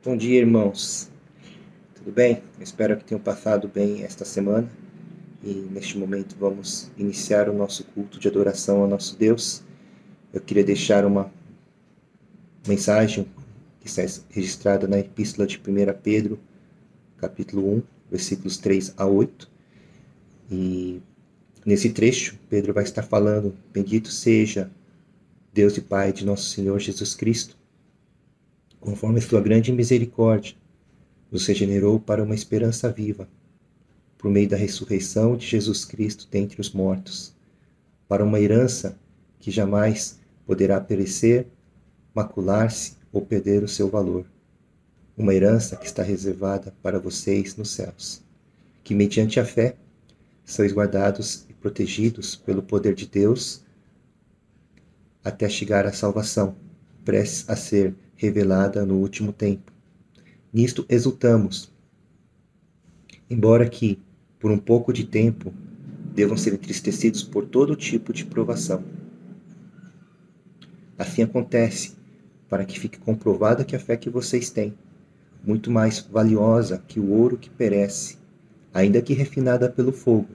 Bom dia, irmãos. Tudo bem? Eu espero que tenham passado bem esta semana. E neste momento vamos iniciar o nosso culto de adoração ao nosso Deus. Eu queria deixar uma mensagem que está registrada na Epístola de 1 Pedro, capítulo 1, versículos 3 a 8. E nesse trecho, Pedro vai estar falando: bendito seja Deus e Pai de nosso Senhor Jesus Cristo, conforme a sua grande misericórdia, nos regenerou para uma esperança viva, por meio da ressurreição de Jesus Cristo dentre os mortos, para uma herança que jamais poderá perecer, macular-se ou perder o seu valor. Uma herança que está reservada para vocês nos céus, que mediante a fé sois guardados e protegidos pelo poder de Deus até chegar à salvação, prestes a ser revelada no último tempo. Nisto exultamos, embora que, por um pouco de tempo, devam ser entristecidos por todo tipo de provação. Assim acontece, para que fique comprovada que a fé que vocês têm, muito mais valiosa que o ouro que perece, ainda que refinada pelo fogo,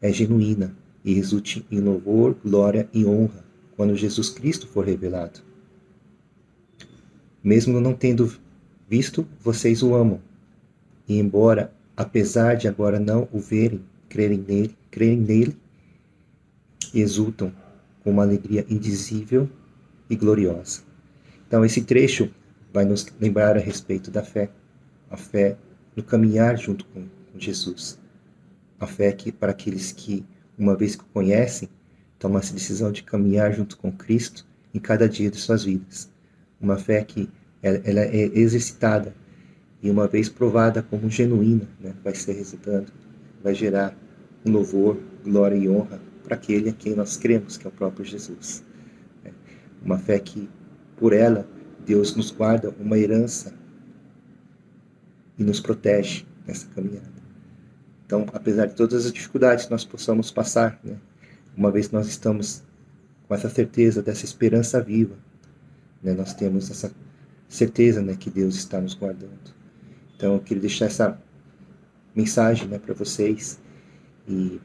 é genuína e resulte em louvor, glória e honra quando Jesus Cristo for revelado. Mesmo não tendo visto, vocês o amam. E embora, apesar de agora não o verem, crerem nele, exultam com uma alegria indizível e gloriosa. Então, esse trecho vai nos lembrar a respeito da fé. A fé no caminhar junto com Jesus. A fé que, para aqueles que, uma vez que o conhecem, tomam essa decisão de caminhar junto com Cristo em cada dia de suas vidas. Uma fé que ela é exercitada e, uma vez provada como genuína, vai ser resultando, vai gerar um louvor, glória e honra para aquele a quem nós cremos, que é o próprio Jesus. Uma fé que, por ela, Deus nos guarda uma herança e nos protege nessa caminhada. Então, apesar de todas as dificuldades que nós possamos passar, uma vez que nós estamos com essa certeza dessa esperança viva, nós temos essa certeza que Deus está nos guardando. Então, eu queria deixar essa mensagem para vocês e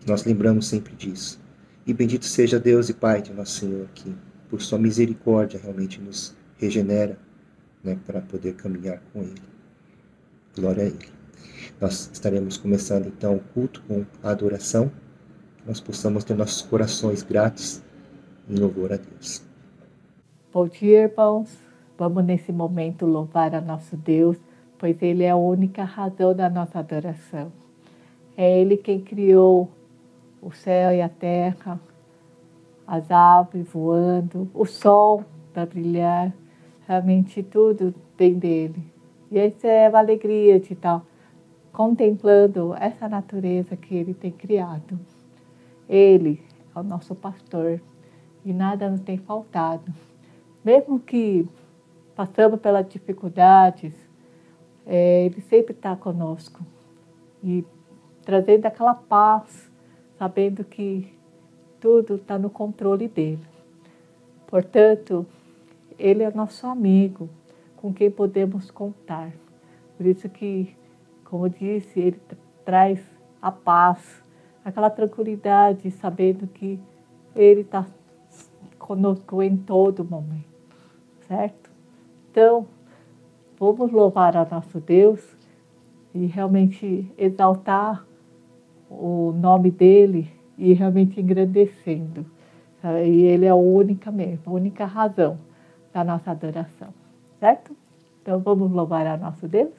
nós lembramos sempre disso. E bendito seja Deus e Pai de nosso Senhor, que por sua misericórdia realmente nos regenera para poder caminhar com Ele. Glória a Ele. Nós estaremos começando então o culto com a adoração, que nós possamos ter nossos corações gratos em louvor a Deus. Bom dia, irmãos. Vamos nesse momento louvar a nosso Deus, pois Ele é a única razão da nossa adoração. É Ele quem criou o céu e a terra, as aves voando, o sol para brilhar. Realmente tudo vem dele. E essa é uma alegria de estar contemplando essa natureza que Ele tem criado. Ele é o nosso pastor e nada nos tem faltado. Mesmo que passamos pelas dificuldades, Ele sempre está conosco e trazendo aquela paz, sabendo que tudo está no controle dele. Portanto, Ele é nosso amigo, com quem podemos contar. Por isso que, como disse, Ele traz a paz, aquela tranquilidade, sabendo que Ele está conosco em todo momento. Certo? Então, vamos louvar a nosso Deus e realmente exaltar o nome dEle e realmente engrandecendo. E Ele é a única razão da nossa adoração. Certo? Então, vamos louvar a nosso Deus?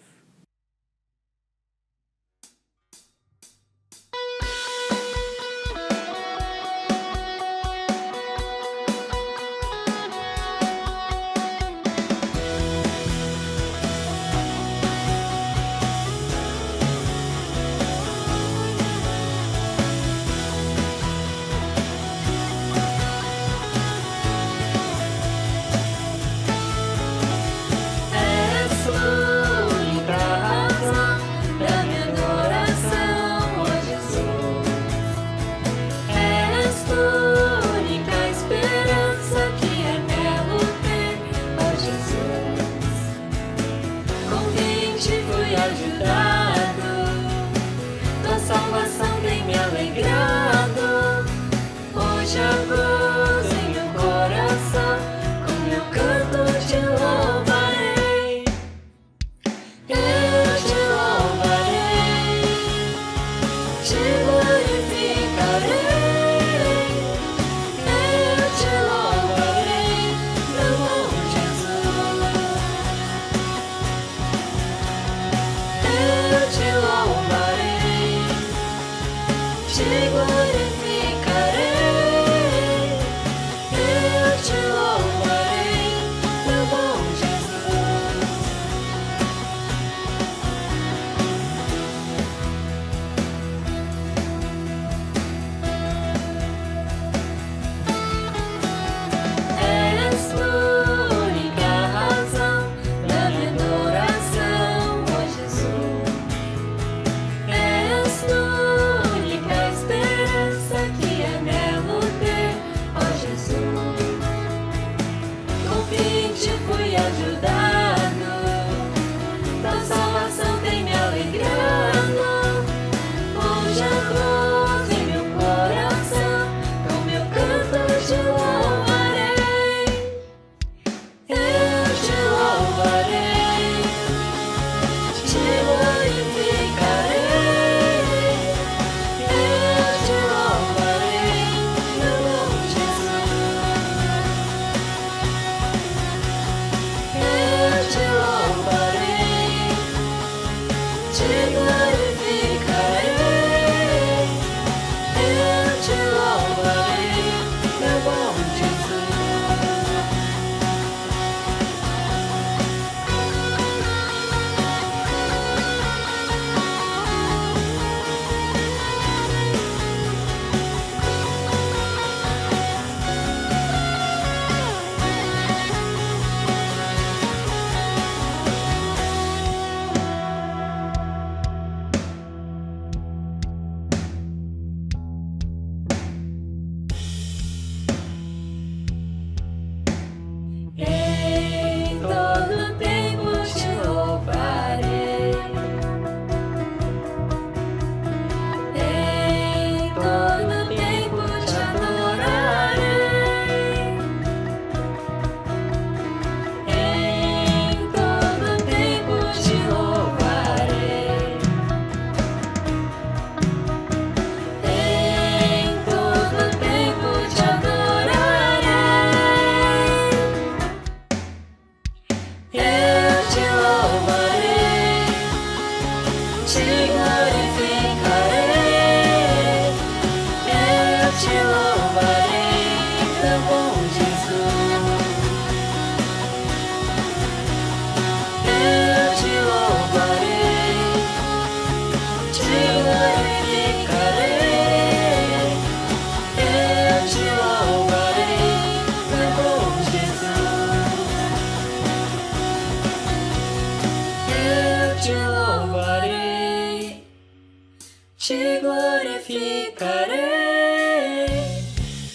te glorificarei,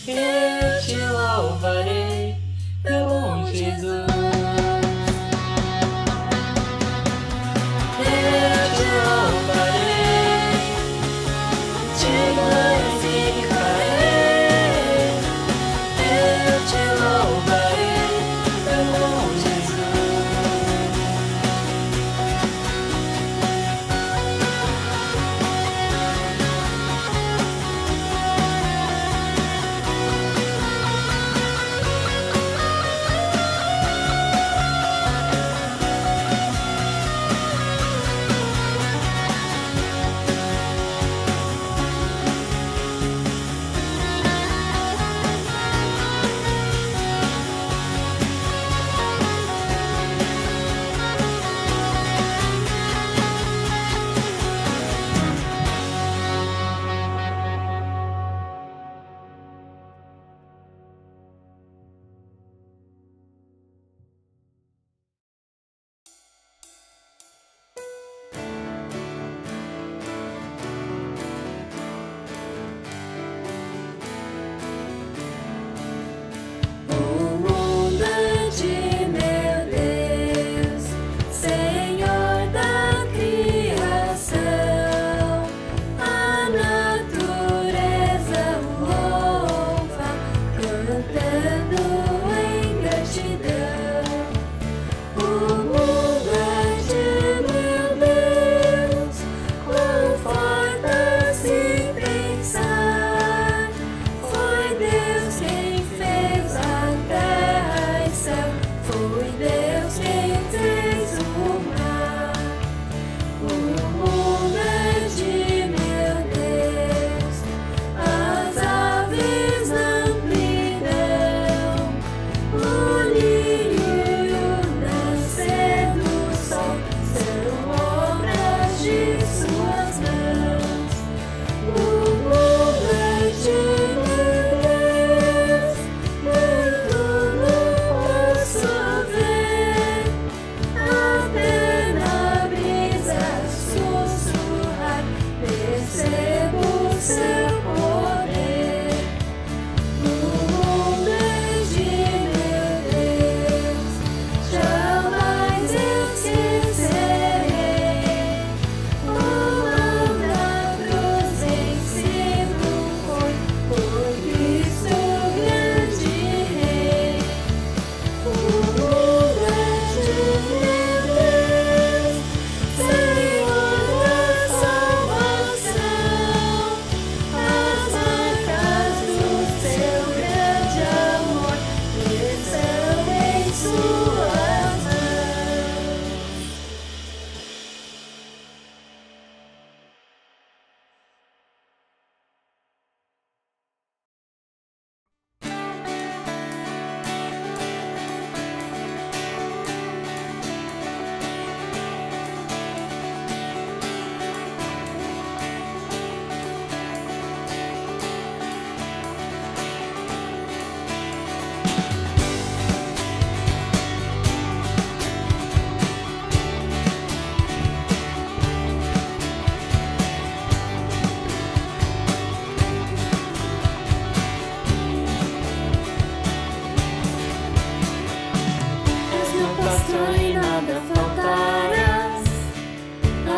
eu te louvarei, meu bom Jesus. Eu te louvarei, te glorificarei, eu te louvarei, meu bom Jesus.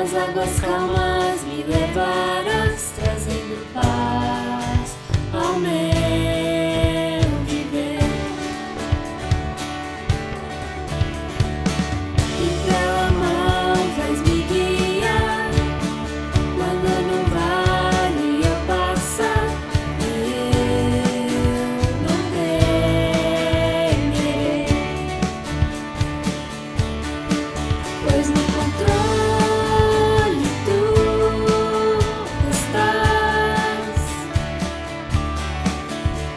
Às águas calmas me levarás, trazendo paz ao meu viver. E pela mão vais me guiar, quando no vale eu passar, eu não temerei, pois no controle tu estás,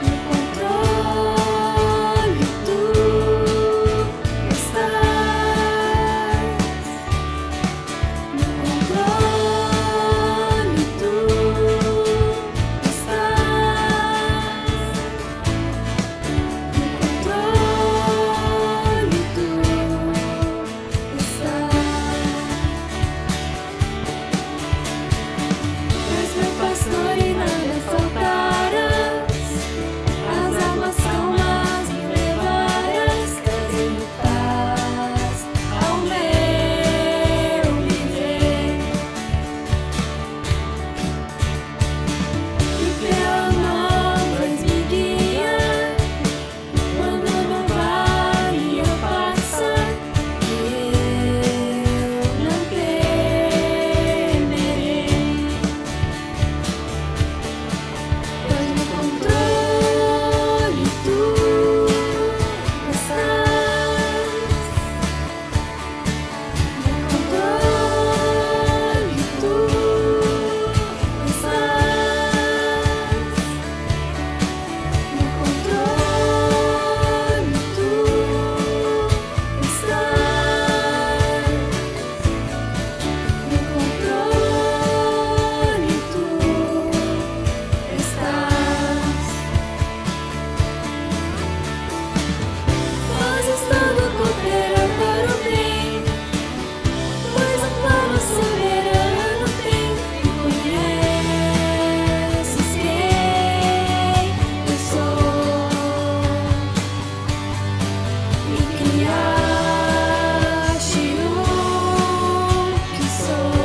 no controle tu estás, no controle tu estás, no controle tu estás. És meu pastor e nada faltarás, as águas calmas me levarás, trazendo paz ao meu viver. E pela mão vais me guiar, quando no vale eu passar, eu não temerei, pois no controle tu estás, no controle tu estás, no controle tu estás, no controle tu estás. Fazes tudo cooperar para o bem, pois um plano soberano tem, e conheces quem eu sou, e criaste o que sou,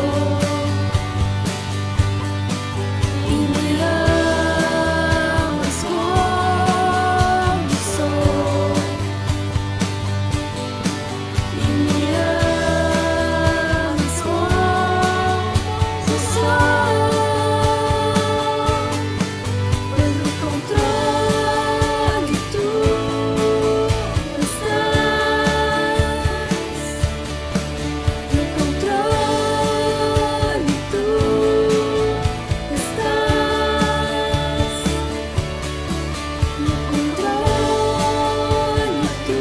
e me amas como sou, e me amas como sou, pois no controle tu estás, no controle tu estás, no controle tu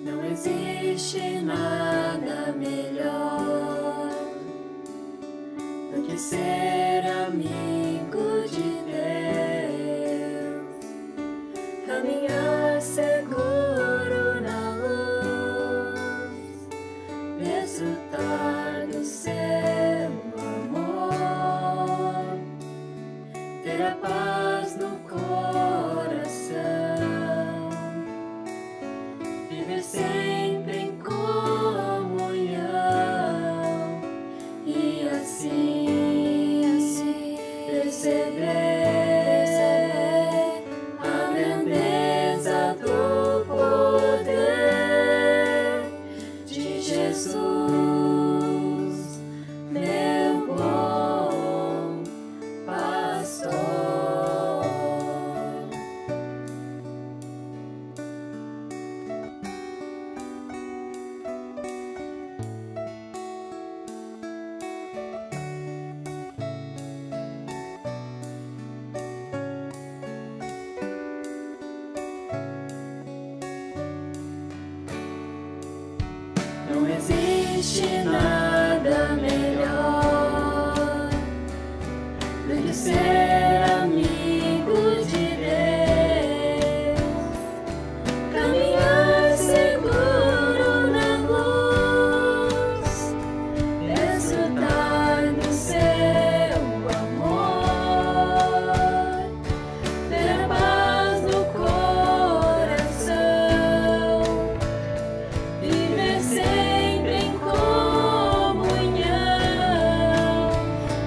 Não existe nada melhor do que ser amigo de Deus, caminhar seguro na luz, desfrutar do seu amor, ter a paz no coração, viver sempre em comunhão, e assim Não existe nada melhor do que ser amigo de Deus, caminhar seguro na luz, desfrutar do seu amor, ter a paz no coração, viver sempre em comunhão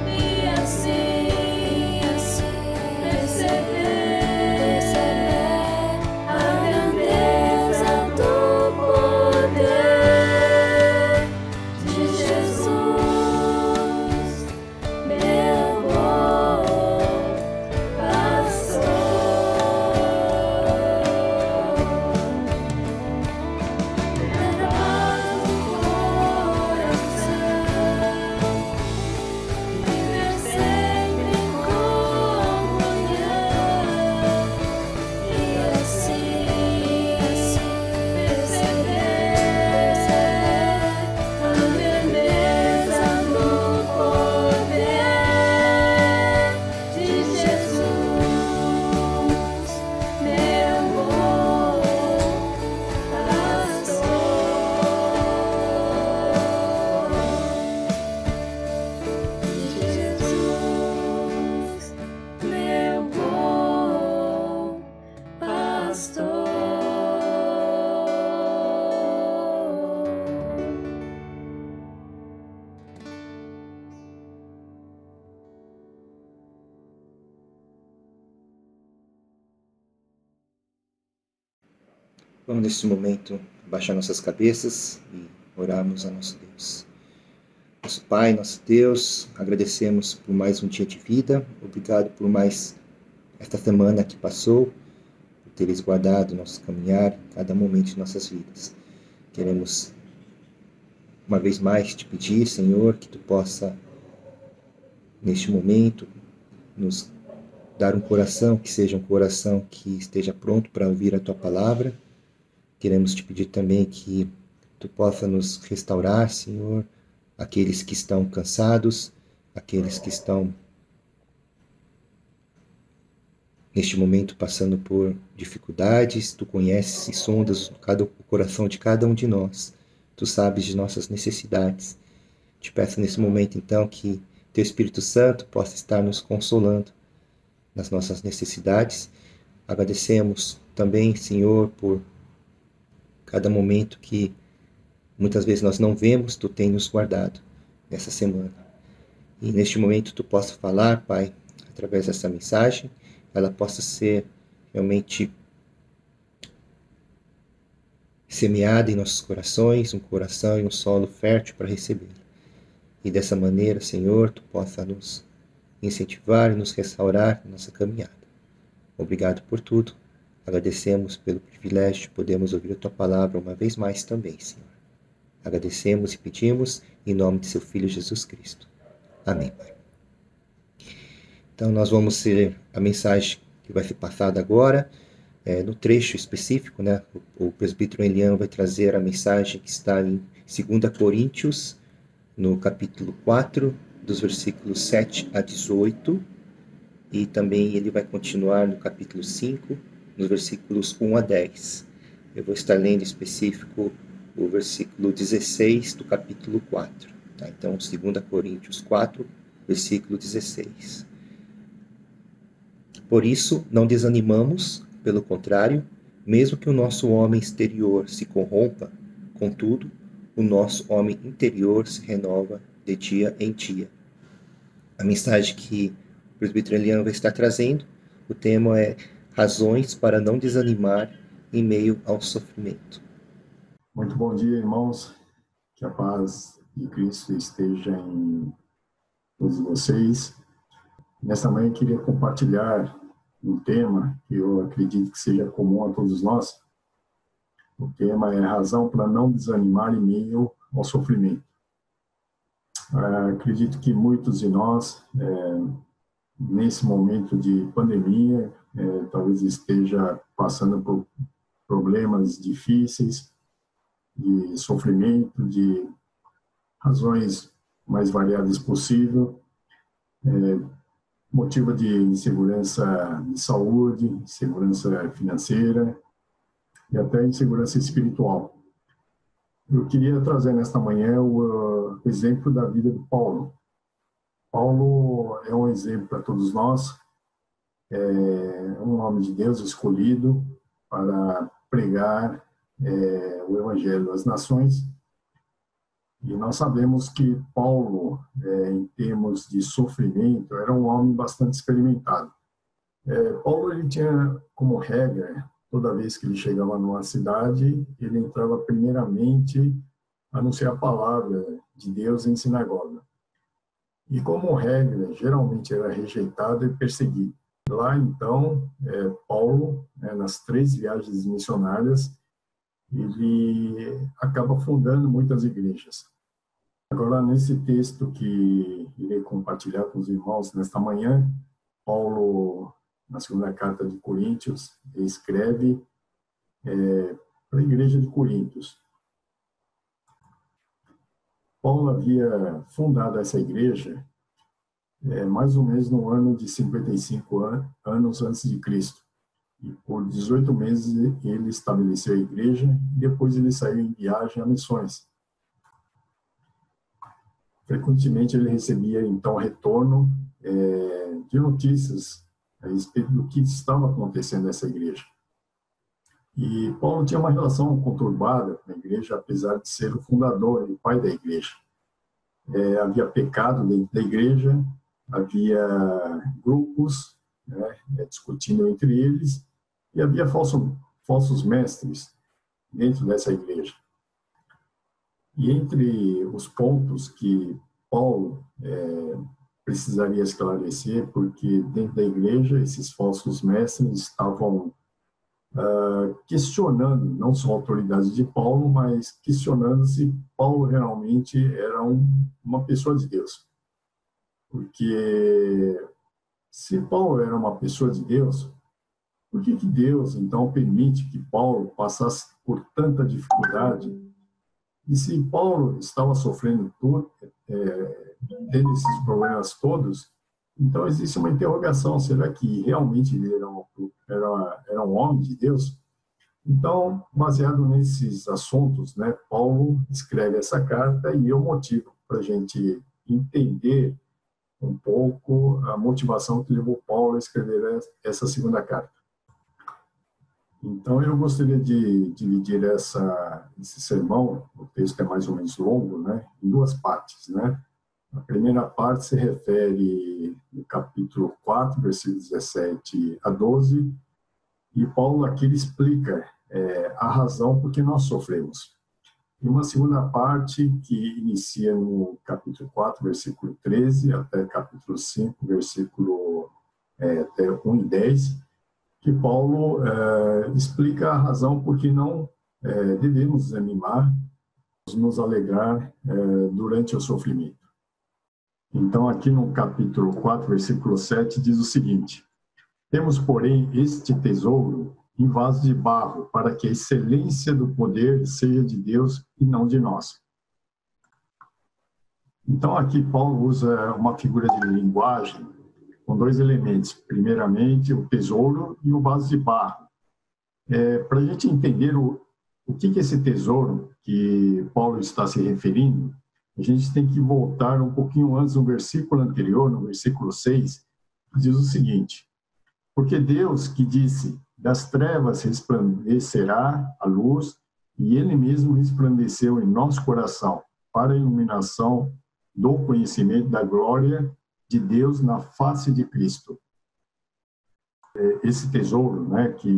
e assim perceber a grandeza do poder de Jesus, meu bom pastor. Ter paz no coração, viver sempre em comunhão e assim perceber a grandeza do poder de Jesus, meu bom pastor. De Jesus, meu bom pastor. Vamos nesse momento baixar nossas cabeças e orarmos a nosso Deus. Nosso Pai, nosso Deus, agradecemos por mais um dia de vida. Obrigado por mais esta semana que passou, por teres guardado nosso caminhar em cada momento de nossas vidas. Queremos uma vez mais te pedir, Senhor, que tu possa neste momento nos dar um coração que seja um coração que esteja pronto para ouvir a tua palavra. Queremos te pedir também que tu possa nos restaurar, Senhor, aqueles que estão cansados, aqueles que estão neste momento passando por dificuldades. Tu conheces e sondas o coração de cada um de nós. Tu sabes de nossas necessidades. Te peço nesse momento, então, que teu Espírito Santo possa estar nos consolando nas nossas necessidades. Agradecemos também, Senhor, por cada momento que muitas vezes nós não vemos, tu tem nos guardado nessa semana. E neste momento tu possa falar, Pai, através dessa mensagem, ela possa ser realmente semeada em nossos corações, um coração e um solo fértil para recebê-la. E dessa maneira, Senhor, tu possa nos incentivar e nos restaurar na nossa caminhada. Obrigado por tudo. Agradecemos pelo privilégio de podermos ouvir a tua palavra uma vez mais também, Senhor. Agradecemos e pedimos em nome de seu Filho Jesus Cristo. Amém, Pai. Então nós vamos ler a mensagem que vai ser passada agora, no trecho específico, né? O presbítero Elian vai trazer a mensagem que está em 2 Coríntios, no capítulo 4, dos versículos 7 a 18, e também ele vai continuar no capítulo 5, nos versículos 1 a 10. Eu vou estar lendo em específico o versículo 16 do capítulo 4. Tá? Então, 2 Coríntios 4, versículo 16. Por isso, não desanimamos, pelo contrário, mesmo que o nosso homem exterior se corrompa, contudo, o nosso homem interior se renova de dia em dia. A mensagem que o presbítero Elian vai estar trazendo, o tema é razões para não desanimar em meio ao sofrimento. Muito bom dia, irmãos. Que a paz de Cristo esteja em todos vocês. Nesta manhã eu queria compartilhar um tema que eu acredito que seja comum a todos nós. O tema é razão para não desanimar em meio ao sofrimento. Acredito que muitos de nós, nesse momento de pandemia, talvez esteja passando por problemas difíceis, de sofrimento, de razões mais variadas possível, motivo de insegurança de saúde, insegurança financeira e até insegurança espiritual. Eu queria trazer nesta manhã o exemplo da vida de Paulo. Paulo é um exemplo para todos nós, é um homem de Deus escolhido para pregar o Evangelho às nações. E nós sabemos que Paulo, em termos de sofrimento, era um homem bastante experimentado. Paulo ele tinha como regra, toda vez que ele chegava numa cidade, ele entrava primeiramente a anunciar a palavra de Deus em sinagoga. E como regra, geralmente era rejeitado e perseguido. Lá então, Paulo, nas 3 viagens missionárias, ele acaba fundando muitas igrejas. Agora, nesse texto que irei compartilhar com os irmãos nesta manhã, Paulo, na segunda carta de Coríntios, escreve para a igreja de Coríntios. Paulo havia fundado essa igreja mais ou menos no ano de 55 anos antes de Cristo. E por 18 meses ele estabeleceu a igreja e depois ele saiu em viagem a missões. Frequentemente ele recebia então retorno de notícias a respeito do que estava acontecendo nessa igreja. E Paulo tinha uma relação conturbada com a igreja, apesar de ser o fundador e o pai da igreja. Havia pecado dentro da igreja, havia grupos discutindo entre eles, e havia falsos mestres dentro dessa igreja. E entre os pontos que Paulo precisaria esclarecer, porque dentro da igreja esses falsos mestres estavam questionando, não só a autoridade de Paulo, mas questionando se Paulo realmente era uma pessoa de Deus. Porque se Paulo era uma pessoa de Deus, por que Deus, então, permite que Paulo passasse por tanta dificuldade? E se Paulo estava sofrendo tudo, tendo esses problemas todos, então existe uma interrogação, será que realmente ele era um homem de Deus? Então, baseado nesses assuntos, Paulo escreve essa carta e é o motivo para a gente entender um pouco a motivação que levou Paulo a escrever essa segunda carta. Então, eu gostaria de dividir esse sermão, o texto é mais ou menos longo, em 2 partes. A primeira parte se refere no capítulo 4, versículos 17 a 12, e Paulo aqui explica a razão por que nós sofremos. E uma segunda parte que inicia no capítulo 4, versículo 13, até capítulo 5, versículo até 1 e 10, que Paulo explica a razão por que não devemos desanimar, nos alegrar durante o sofrimento. Então, aqui no capítulo 4, versículo 7, diz o seguinte: temos, porém, este tesouro em vaso de barro, para que a excelência do poder seja de Deus e não de nós. Então, aqui Paulo usa uma figura de linguagem com 2 elementos. Primeiramente, o tesouro e o vaso de barro. Para a gente entender o que é esse tesouro que Paulo está se referindo, a gente tem que voltar um pouquinho antes no versículo anterior, no versículo 6, que diz o seguinte: porque Deus que disse, das trevas resplandecerá a luz, e Ele mesmo resplandeceu em nosso coração, para a iluminação do conhecimento da glória de Deus na face de Cristo. Esse tesouro, que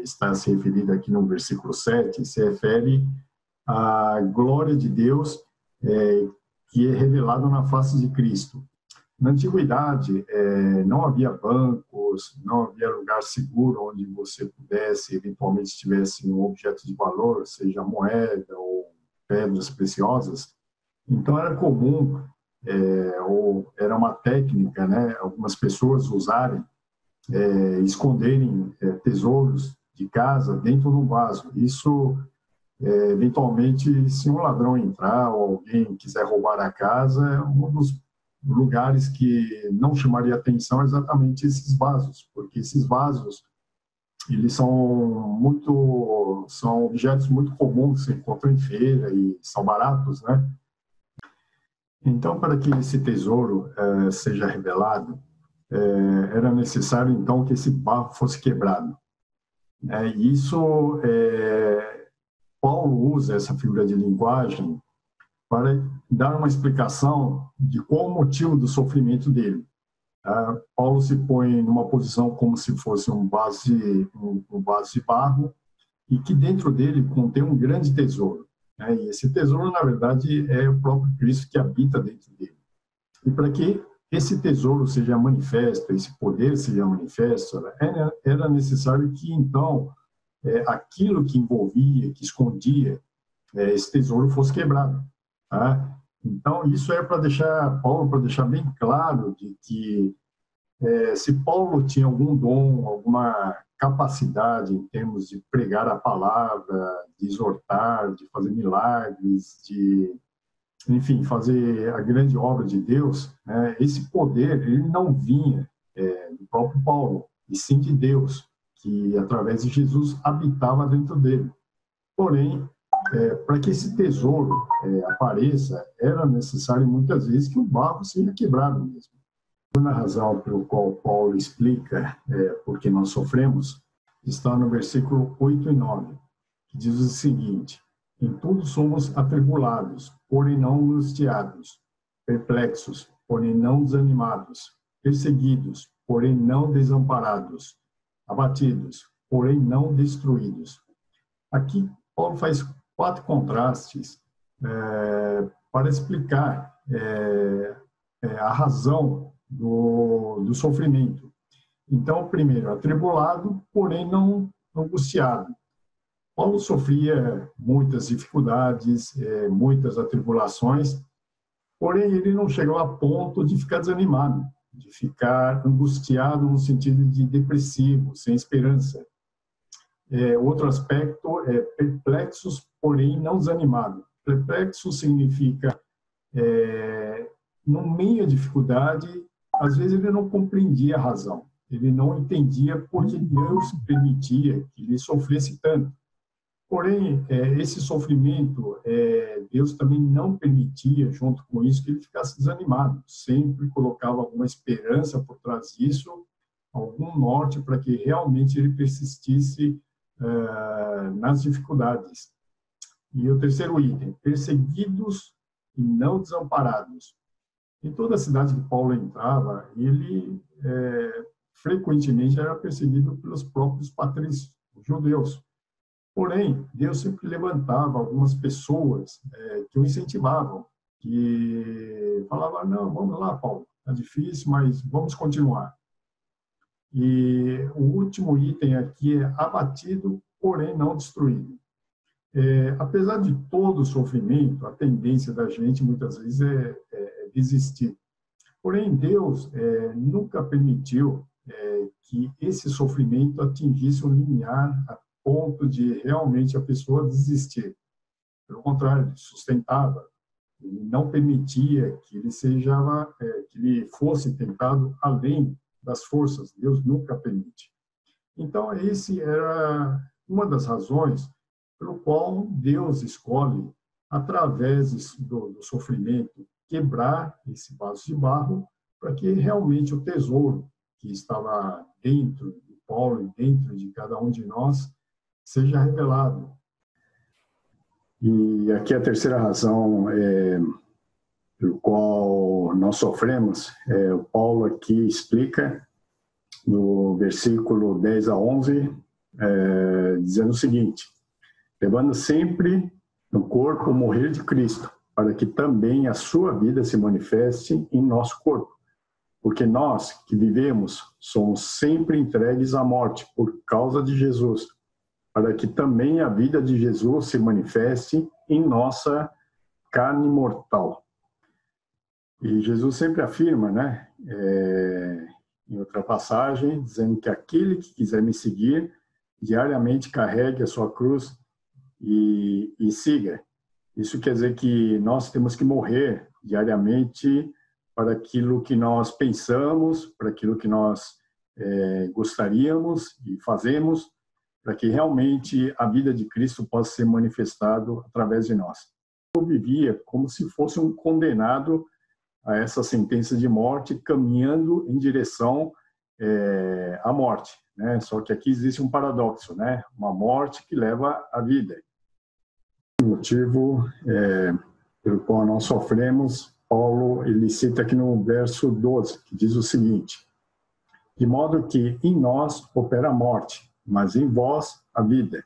está se referido aqui no versículo 7, se refere à glória de Deus que é revelado na face de Cristo. Na antiguidade, não havia bancos, não havia lugar seguro onde você pudesse, eventualmente, tivesse um objeto de valor, seja moeda ou pedras preciosas. Então, era comum, ou era uma técnica, algumas pessoas usarem, esconderem tesouros de casa dentro de um vaso. Isso Eventualmente, se um ladrão entrar ou alguém quiser roubar a casa, um dos lugares que não chamaria atenção é exatamente esses vasos, porque esses vasos, eles são objetos muito comuns que se encontram em feira e são baratos, né? Então, para que esse tesouro seja revelado, era necessário, então, que esse barro fosse quebrado. E isso, Paulo usa essa figura de linguagem para dar uma explicação de qual o motivo do sofrimento dele. Paulo se põe numa posição como se fosse um vaso de barro e que dentro dele contém um grande tesouro. E esse tesouro, na verdade, é o próprio Cristo que habita dentro dele. E para que esse tesouro seja manifesto, esse poder seja manifesto, era necessário que, então, aquilo que envolvia, que escondia esse tesouro fosse quebrado. Tá? Então, isso é para deixar bem claro de que se Paulo tinha algum dom, alguma capacidade em termos de pregar a palavra, de exortar, de fazer milagres, de, enfim, fazer a grande obra de Deus, esse poder ele não vinha do próprio Paulo, e sim de Deus, que através de Jesus habitava dentro dele. Porém, para que esse tesouro apareça, era necessário muitas vezes que o barro seja quebrado mesmo. A razão pelo qual Paulo explica por que nós sofremos está no versículo 8 e 9, que diz o seguinte: em tudo somos atribulados, porém não angustiados, perplexos, porém não desanimados, perseguidos, porém não desamparados, abatidos, porém não destruídos. Aqui Paulo faz 4 contrastes para explicar a razão do sofrimento. Então, primeiro, atribulado, porém não angustiado. Paulo sofria muitas dificuldades, muitas atribulações, porém ele não chegou a ponto de ficar desanimado, de ficar angustiado no sentido de depressivo, sem esperança. Outro aspecto é perplexos, porém não desanimado. Perplexo significa, no meio da dificuldade, às vezes ele não compreendia a razão, ele não entendia por que Deus permitia que ele sofresse tanto. Porém, esse sofrimento, Deus também não permitia, junto com isso, que ele ficasse desanimado. Sempre colocava alguma esperança por trás disso, algum norte para que realmente ele persistisse nas dificuldades. E o terceiro item, perseguidos e não desamparados. Em toda a cidade que Paulo entrava, ele frequentemente era perseguido pelos próprios patrícios, os judeus. Porém, Deus sempre levantava algumas pessoas que o incentivavam, que falavam, não, vamos lá, Paulo, está difícil, mas vamos continuar. E o último item aqui é abatido, porém não destruído. Apesar de todo o sofrimento, a tendência da gente muitas vezes é desistir. Porém, Deus nunca permitiu que esse sofrimento atingisse um limiar a ponto de realmente a pessoa desistir. Pelo contrário, ele sustentava. Ele não permitia que ele fosse tentado além das forças. Deus nunca permite. Então, esse era uma das razões pelo qual Deus escolhe, através do sofrimento, quebrar esse vaso de barro para que realmente o tesouro que estava dentro de Paulo e dentro de cada um de nós seja revelado. E aqui a terceira razão pelo qual nós sofremos, o Paulo aqui explica no versículo 10 a 11, dizendo o seguinte: levando sempre no corpo o morrer de Cristo, para que também a sua vida se manifeste em nosso corpo. Porque nós que vivemos somos sempre entregues à morte por causa de Jesus, para que também a vida de Jesus se manifeste em nossa carne mortal. E Jesus sempre afirma, né, em outra passagem, dizendo que aquele que quiser me seguir, diariamente carregue a sua cruz e siga. Isso quer dizer que nós temos que morrer diariamente para aquilo que nós pensamos, para aquilo que nós gostaríamos e fazemos, para que realmente a vida de Cristo possa ser manifestado através de nós. Eu vivia como se fosse um condenado a essa sentença de morte, caminhando em direção à morte, né? Só que aqui existe um paradoxo, né? Uma morte que leva à vida. O motivo pelo qual nós sofremos, Paulo ele cita aqui no verso 12, que diz o seguinte: de modo que em nós opera a morte, mas em vós a vida.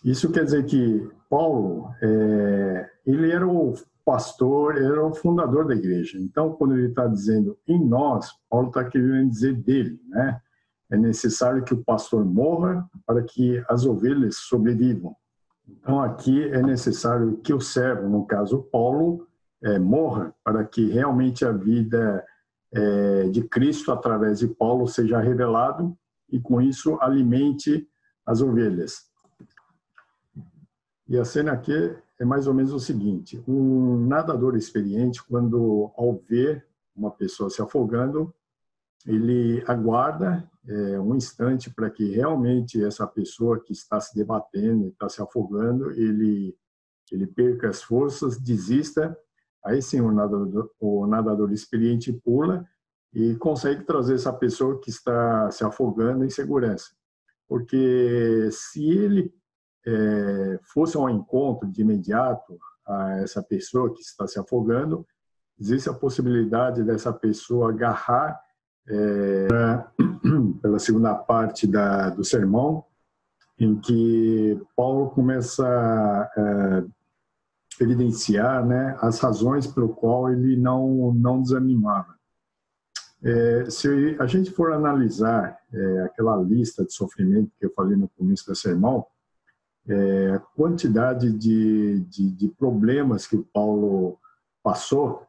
Isso quer dizer que Paulo, ele era o pastor, era o fundador da igreja. Então, quando ele está dizendo em nós, Paulo está querendo dizer dele, né? É necessário que o pastor morra para que as ovelhas sobrevivam. Então, aqui é necessário que o servo, no caso Paulo, morra para que realmente a vida de Cristo, através de Paulo, seja revelado e, com isso, alimente as ovelhas. E a cena aqui é mais ou menos o seguinte: um nadador experiente, quando ao ver uma pessoa se afogando, ele aguarda um instante para que realmente essa pessoa que está se debatendo, está se afogando, ele perca as forças, desista. Aí sim o nadador experiente pula e consegue trazer essa pessoa que está se afogando em segurança. Porque se ele fosse ao encontro de imediato a essa pessoa que está se afogando, existe a possibilidade dessa pessoa agarrar pela segunda parte do sermão, em que Paulo começa a evidenciar, né, as razões pelo qual ele não desanimava. Se a gente for analisar aquela lista de sofrimento que eu falei no começo do sermão, a quantidade de problemas que o Paulo passou,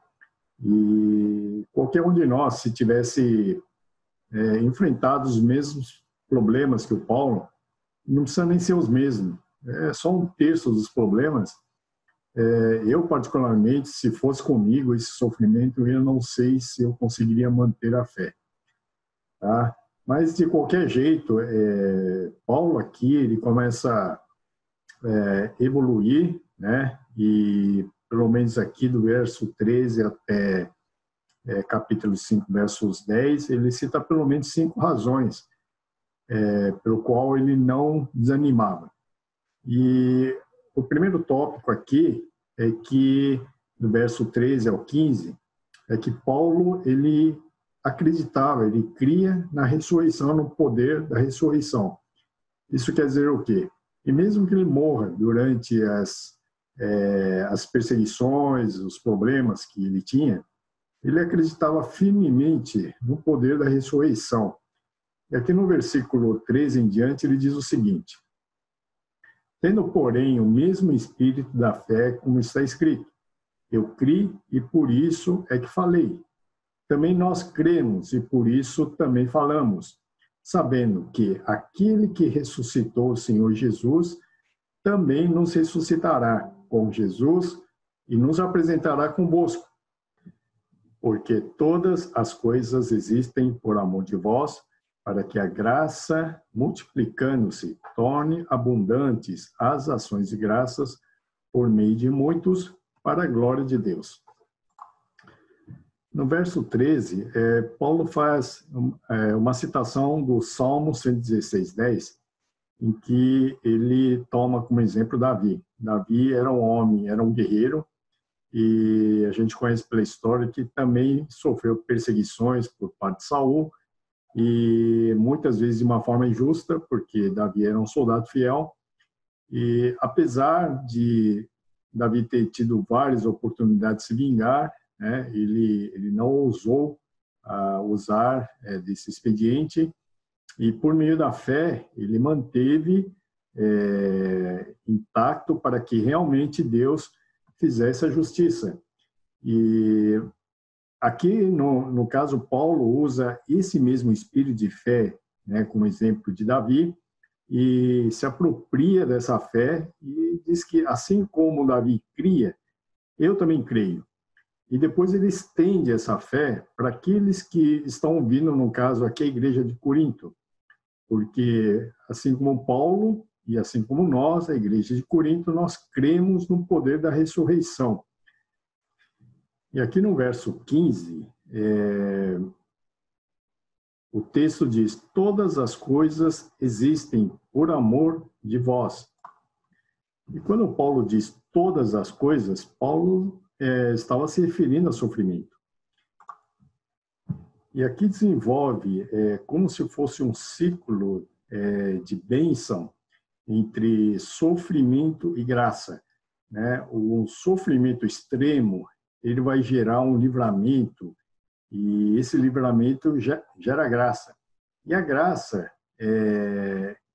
e qualquer um de nós, se tivesse enfrentado os mesmos problemas que o Paulo, não precisa nem ser os mesmos, só um terço dos problemas. Eu, particularmente, se fosse comigo esse sofrimento, eu não sei se eu conseguiria manter a fé. Tá? Mas, de qualquer jeito, Paulo aqui, ele começa a evoluir, né? E pelo menos aqui do verso 13 até capítulo 5, versos 10, ele cita pelo menos 5 razões pelo qual ele não desanimava. E o primeiro tópico aqui é que, do verso 13 ao 15, é que Paulo, ele acreditava, ele cria na ressurreição, no poder da ressurreição. Isso quer dizer o quê? E mesmo que ele morra durante as perseguições, os problemas que ele tinha, ele acreditava firmemente no poder da ressurreição. E aqui no versículo 13 em diante, ele diz o seguinte: tendo, porém, o mesmo espírito da fé, como está escrito, eu criei e por isso é que falei. Também nós cremos e por isso também falamos, sabendo que aquele que ressuscitou o Senhor Jesus também nos ressuscitará com Jesus e nos apresentará convosco. Porque todas as coisas existem por amor de vós, para que a graça, multiplicando-se, torne abundantes as ações de graças por meio de muitos, para a glória de Deus. No verso 13, Paulo faz uma citação do Salmo 116:10, em que ele toma como exemplo Davi. Davi era um homem, era um guerreiro, e a gente conhece pela história que também sofreu perseguições por parte de Saul, e muitas vezes de uma forma injusta, porque Davi era um soldado fiel, e apesar de Davi ter tido várias oportunidades de se vingar, né, ele não ousou usar desse expediente, e por meio da fé ele manteve intacto para que realmente Deus fizesse a justiça. E aqui, no caso, Paulo usa esse mesmo espírito de fé, né, como exemplo de Davi, e se apropria dessa fé e diz que, assim como Davi cria, eu também creio. E depois ele estende essa fé para aqueles que estão ouvindo, no caso aqui, a igreja de Corinto. Porque, assim como Paulo e assim como nós, a igreja de Corinto, nós cremos no poder da ressurreição. E aqui no verso 15, o texto diz: todas as coisas existem por amor de vós. E quando Paulo diz todas as coisas, Paulo estava se referindo a sofrimento. E aqui desenvolve como se fosse um ciclo de bênção entre sofrimento e graça, né? O sofrimento extremo, ele vai gerar um livramento, e esse livramento gera graça. E a graça,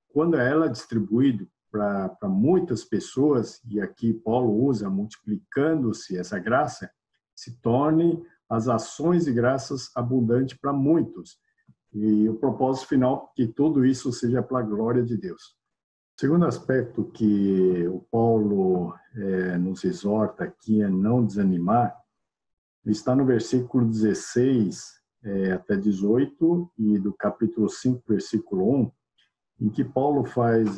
quando ela é distribuída para muitas pessoas, e aqui Paulo usa multiplicando-se essa graça, se torne as ações de graças abundantes para muitos. E o propósito final, que tudo isso seja para a glória de Deus. O segundo aspecto que o Paulo nos exorta aqui a não desanimar, está no versículo 16 até 18 e do capítulo 5, versículo 1, em que Paulo faz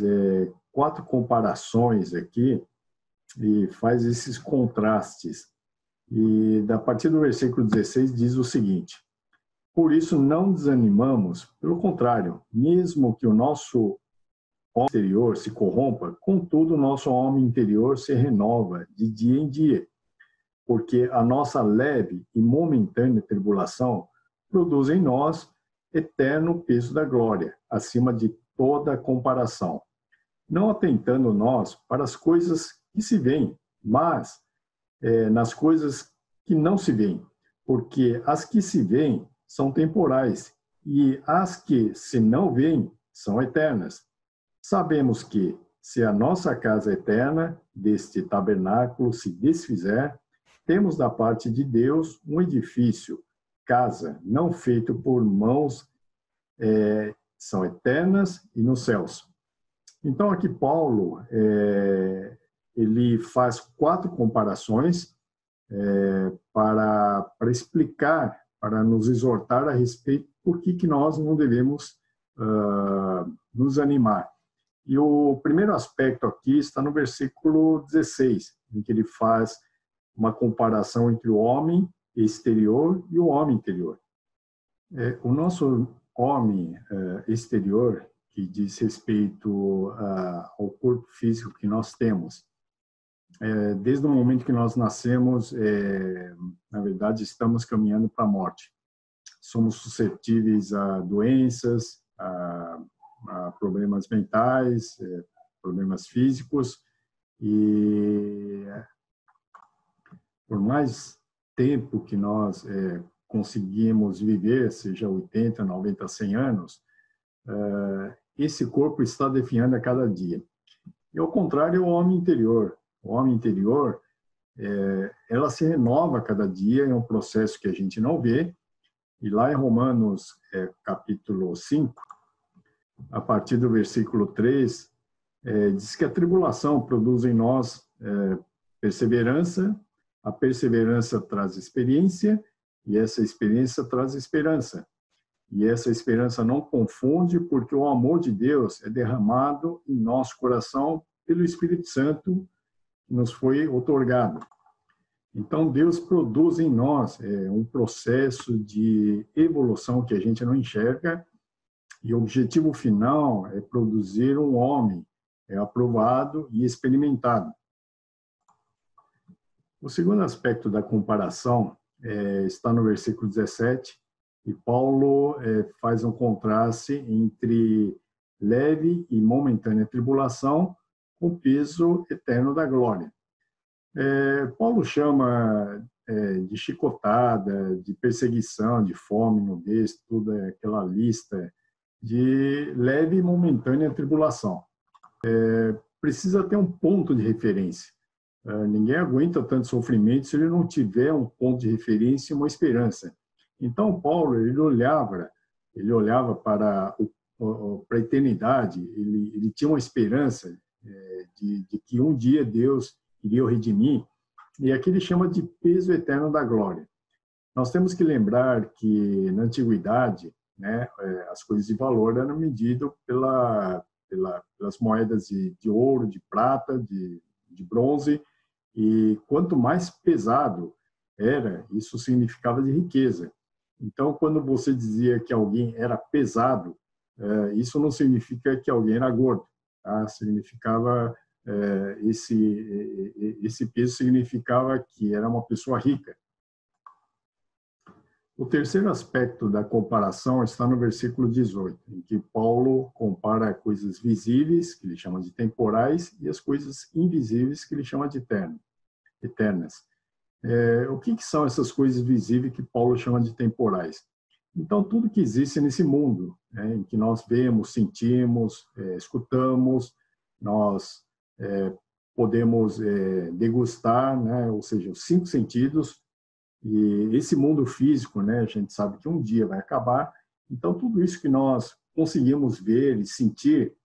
4 comparações aqui e faz esses contrastes. E a partir do versículo 16 diz o seguinte: por isso não desanimamos, pelo contrário, mesmo que o nosso homem exterior se corrompa, contudo o nosso homem interior se renova de dia em dia, porque a nossa leve e momentânea tribulação produz em nós eterno peso da glória, acima de toda comparação. Não atentando nós para as coisas que se veem, mas nas coisas que não se veem, porque as que se veem são temporais e as que se não veem são eternas. Sabemos que, se a nossa casa eterna deste tabernáculo se desfizer, temos da parte de Deus um edifício, casa, não feito por mãos, são eternas e nos céus. Então, aqui Paulo, ele faz 4 comparações para explicar, para nos exortar a respeito por que nós não devemos nos animar. E o primeiro aspecto aqui está no versículo 16, em que ele faz uma comparação entre o homem exterior e o homem interior. O nosso homem exterior, que diz respeito ao corpo físico que nós temos, desde o momento que nós nascemos, na verdade, estamos caminhando para a morte. Somos suscetíveis a doenças, a problemas mentais, problemas físicos, e por mais tempo que nós conseguimos viver, seja 80, 90, 100 anos, esse corpo está definhando a cada dia. E ao contrário, o homem interior. O homem interior, ela se renova a cada dia, é um processo que a gente não vê. E lá em Romanos, capítulo 5, a partir do versículo 3, diz que a tribulação produz em nós perseverança, a perseverança traz experiência, e essa experiência traz esperança. E essa esperança não confunde, porque o amor de Deus é derramado em nosso coração pelo Espírito Santo que nos foi outorgado. Então, Deus produz em nós um processo de evolução que a gente não enxerga, e o objetivo final é produzir um homem aprovado e experimentado. O segundo aspecto da comparação está no versículo 17, e Paulo faz um contraste entre leve e momentânea tribulação com o peso eterno da glória. Paulo chama de chicotada, de perseguição, de fome, nudez, toda aquela lista de leve e momentânea tribulação. Precisa ter um ponto de referência. Ninguém aguenta tanto sofrimento se ele não tiver um ponto de referência e uma esperança. Então, Paulo, ele olhava para para a eternidade, ele tinha uma esperança de que um dia Deus iria o redimir, e aqui ele chama de peso eterno da glória. Nós temos que lembrar que, na antiguidade, né, as coisas de valor eram medidas pelas moedas de ouro, de prata, de bronze, e quanto mais pesado era, isso significava de riqueza. Então, quando você dizia que alguém era pesado, isso não significa que alguém era gordo, tá? Significava, esse peso significava que era uma pessoa rica. O terceiro aspecto da comparação está no versículo 18, em que Paulo compara coisas visíveis, que ele chama de temporais, e as coisas invisíveis, que ele chama de eternas. O que são essas coisas visíveis que Paulo chama de temporais? Então, tudo que existe nesse mundo, né, em que nós vemos, sentimos, escutamos, nós podemos degustar, né, ou seja, os 5 sentidos. E esse mundo físico, né, a gente sabe que um dia vai acabar. Então, tudo isso que nós conseguimos ver e sentir,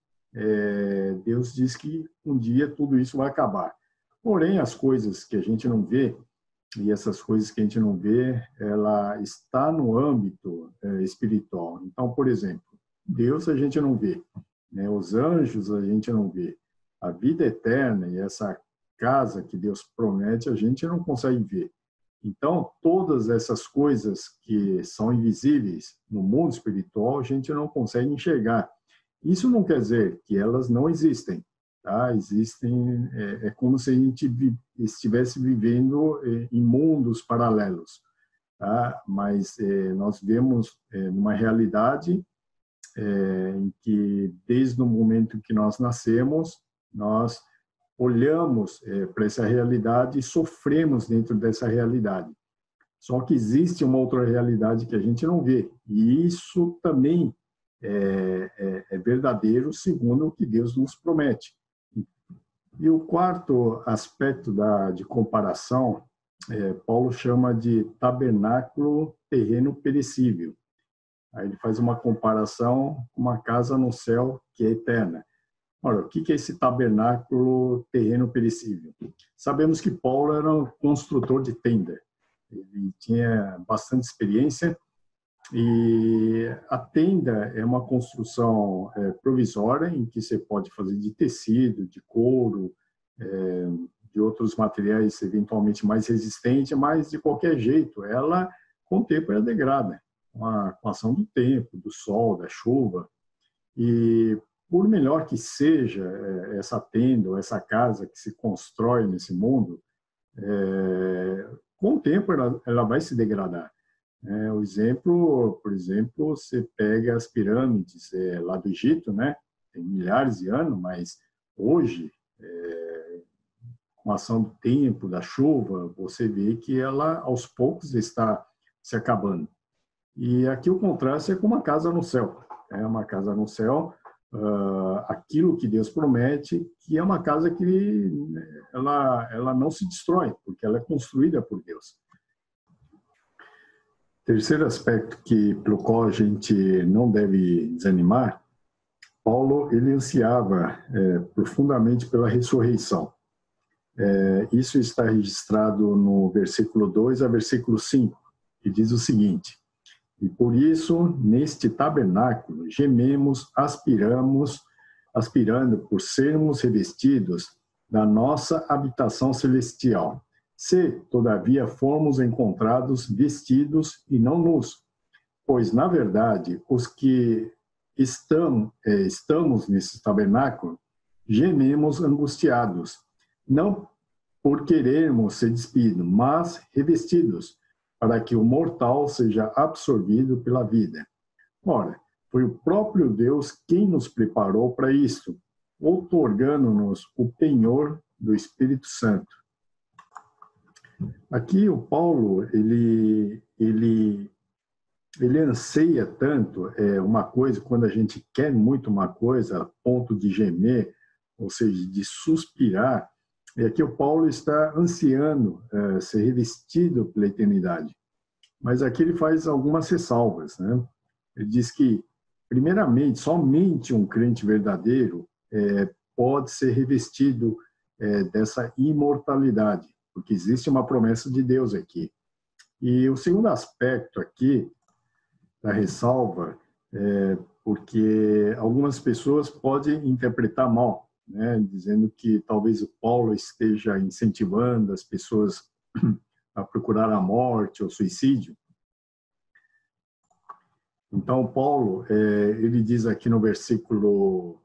Deus diz que um dia tudo isso vai acabar. Porém, as coisas que a gente não vê, e essas coisas que a gente não vê, ela está no âmbito espiritual. Então, por exemplo, Deus a gente não vê, né? Os anjos a gente não vê. A vida eterna e essa casa que Deus promete, a gente não consegue ver. Então, todas essas coisas que são invisíveis no mundo espiritual, a gente não consegue enxergar. Isso não quer dizer que elas não existem. Tá? Existem, é como se a gente estivesse vivendo em mundos paralelos. Tá? Mas nós vemos numa realidade em que, desde o momento que nós nascemos, nós olhamos para essa realidade e sofremos dentro dessa realidade. Só que existe uma outra realidade que a gente não vê. E isso também é verdadeiro, segundo o que Deus nos promete. E o quarto aspecto de comparação, Paulo chama de tabernáculo terreno perecível. Aí ele faz uma comparação com uma casa no céu que é eterna. Ora, o que é esse tabernáculo terreno perecível? Sabemos que Paulo era um construtor de tenda. Ele tinha bastante experiência e a tenda é uma construção provisória em que você pode fazer de tecido, de couro, de outros materiais eventualmente mais resistentes, mas de qualquer jeito, ela com o tempo ela degrada, com a ação do tempo, do sol, da chuva. E por melhor que seja essa tenda ou essa casa que se constrói nesse mundo, com o tempo ela vai se degradar. Por exemplo, você pega as pirâmides lá do Egito, né? Tem milhares de anos, mas hoje, com a ação do tempo, da chuva, você vê que ela aos poucos está se acabando. E aqui o contraste é com uma casa no céu. É uma casa no céu, aquilo que Deus promete, que é uma casa que ela não se destrói, porque ela é construída por Deus. Terceiro aspecto pelo qual a gente não deve desanimar, Paulo ele ansiava profundamente pela ressurreição. Isso está registrado no versículo 2 a versículo 5, que diz o seguinte: e por isso, neste tabernáculo, gememos, aspirando por sermos revestidos da nossa habitação celestial. Se, todavia, formos encontrados vestidos e não nus, pois, na verdade, os que estamos nesse tabernáculo, gememos angustiados, não por querermos ser despidos, mas revestidos, para que o mortal seja absorvido pela vida. Ora, foi o próprio Deus quem nos preparou para isto, outorgando-nos o penhor do Espírito Santo. Aqui o Paulo, ele anseia tanto uma coisa, quando a gente quer muito uma coisa, a ponto de gemer, ou seja, de suspirar, aqui o Paulo está ansiando ser revestido pela eternidade. Mas aqui ele faz algumas ressalvas, né? Ele diz que primeiramente, somente um crente verdadeiro pode ser revestido dessa imortalidade, porque existe uma promessa de Deus aqui. E o segundo aspecto aqui da ressalva porque algumas pessoas podem interpretar mal, né, dizendo que talvez o Paulo esteja incentivando as pessoas a procurar a morte ou suicídio. Então, Paulo, ele diz aqui no versículo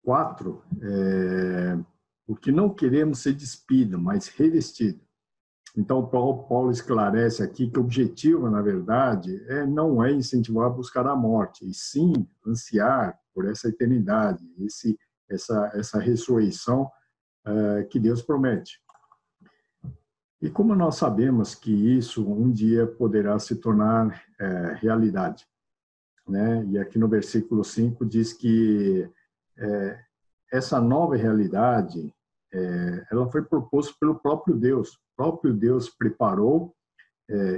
4, porque não queremos ser despidos, mas revestidos. Então, Paulo esclarece aqui que o objetivo, na verdade, não é incentivar a buscar a morte, e sim ansiar por essa eternidade, essa ressurreição que Deus promete. E como nós sabemos que isso um dia poderá se tornar realidade, né? E aqui no versículo 5 diz que essa nova realidade ela foi proposta pelo próprio Deus. O próprio Deus preparou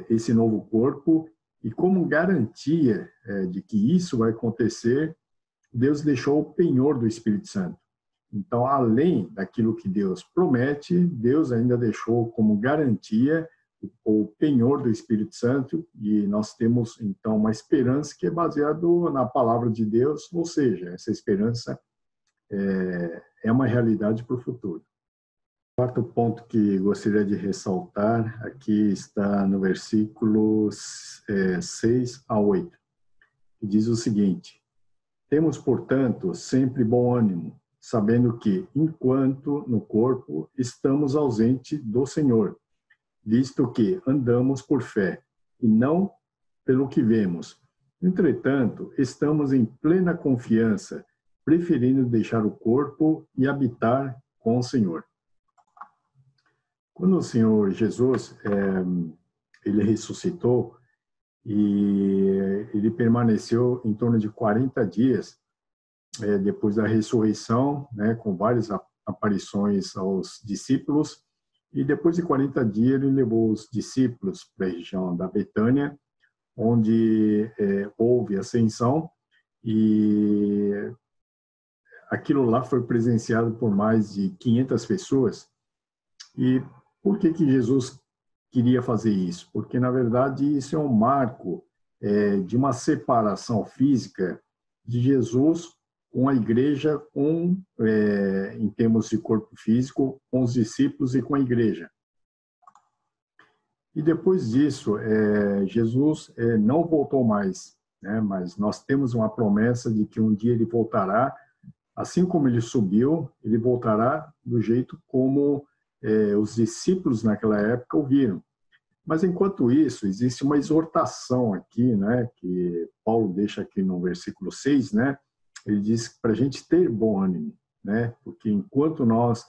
esse novo corpo e como garantia de que isso vai acontecer, Deus deixou o penhor do Espírito Santo. Então, além daquilo que Deus promete, Deus ainda deixou como garantia o penhor do Espírito Santo e nós temos, então, uma esperança que é baseada na palavra de Deus, ou seja, essa esperança é uma realidade para o futuro. O quarto ponto que gostaria de ressaltar aqui está no versículo 6 a 8, que diz o seguinte: temos, portanto, sempre bom ânimo, sabendo que, enquanto no corpo, estamos ausentes do Senhor, visto que andamos por fé, e não pelo que vemos. Entretanto, estamos em plena confiança, preferindo deixar o corpo e habitar com o Senhor. Quando o Senhor Jesus ele ressuscitou e ele permaneceu em torno de 40 dias depois da ressurreição, né, com várias aparições aos discípulos, e depois de 40 dias ele levou os discípulos para a região da Betânia, onde houve ascensão, e aquilo lá foi presenciado por mais de 500 pessoas. E por que Jesus queria fazer isso? Porque, na verdade, isso é um marco de uma separação física de Jesus com a igreja, em termos de corpo físico, com os discípulos e com a igreja. E depois disso, Jesus não voltou mais, né? Mas nós temos uma promessa de que um dia ele voltará, assim como ele subiu, ele voltará do jeito como os discípulos naquela época ouviram. Mas enquanto isso, existe uma exortação aqui, né, que Paulo deixa aqui no versículo 6, né? Ele diz para a gente ter bom ânimo, né? Porque enquanto nós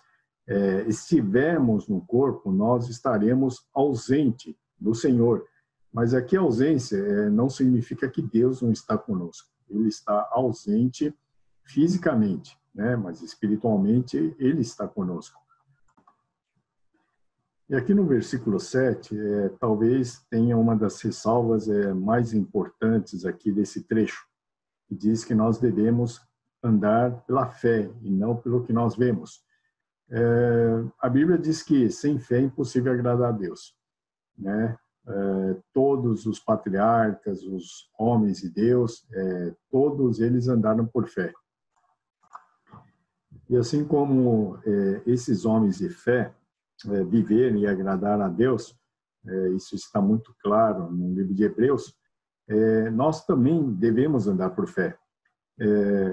estivermos no corpo, nós estaremos ausente do Senhor. Mas aqui a ausência não significa que Deus não está conosco. Ele está ausente fisicamente, né? Mas espiritualmente ele está conosco. E aqui no versículo 7, talvez tenha uma das ressalvas mais importantes aqui desse trecho, que diz que nós devemos andar pela fé e não pelo que nós vemos. A Bíblia diz que sem fé é impossível agradar a Deus, né? Todos os patriarcas, os homens de Deus, todos eles andaram por fé. E assim como esses homens de fé viver e agradar a Deus, isso está muito claro no livro de Hebreus, nós também devemos andar por fé.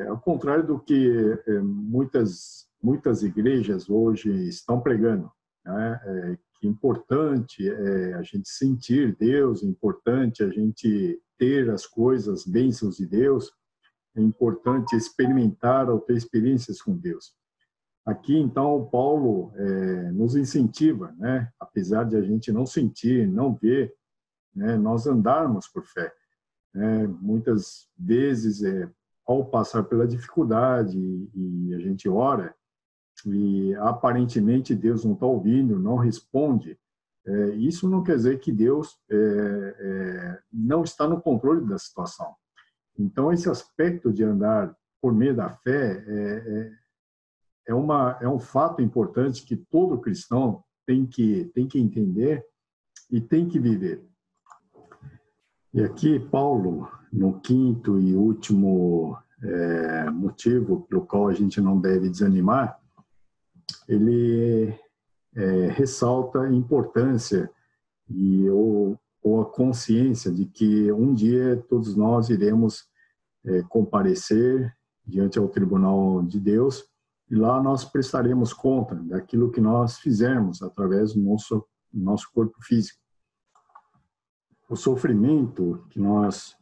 Ao contrário do que muitas igrejas hoje estão pregando, né? Que é importante a gente sentir Deus, é importante a gente ter as coisas, bênçãos de Deus, é importante experimentar ou ter experiências com Deus. Aqui, então, Paulo nos incentiva, né? Apesar de a gente não sentir, não ver, né? Nós andarmos por fé. Muitas vezes, ao passar pela dificuldade e a gente ora, e aparentemente Deus não está ouvindo, não responde, isso não quer dizer que Deus não está no controle da situação. Então, esse aspecto de andar por meio da fé é um fato importante que todo cristão tem que entender e tem que viver. E aqui, Paulo, no quinto e último motivo pelo qual a gente não deve desanimar, ele ressalta a importância ou a consciência de que um dia todos nós iremos comparecer diante ao tribunal de Deus, e lá nós prestaremos conta daquilo que nós fizermos através do nosso corpo físico. O sofrimento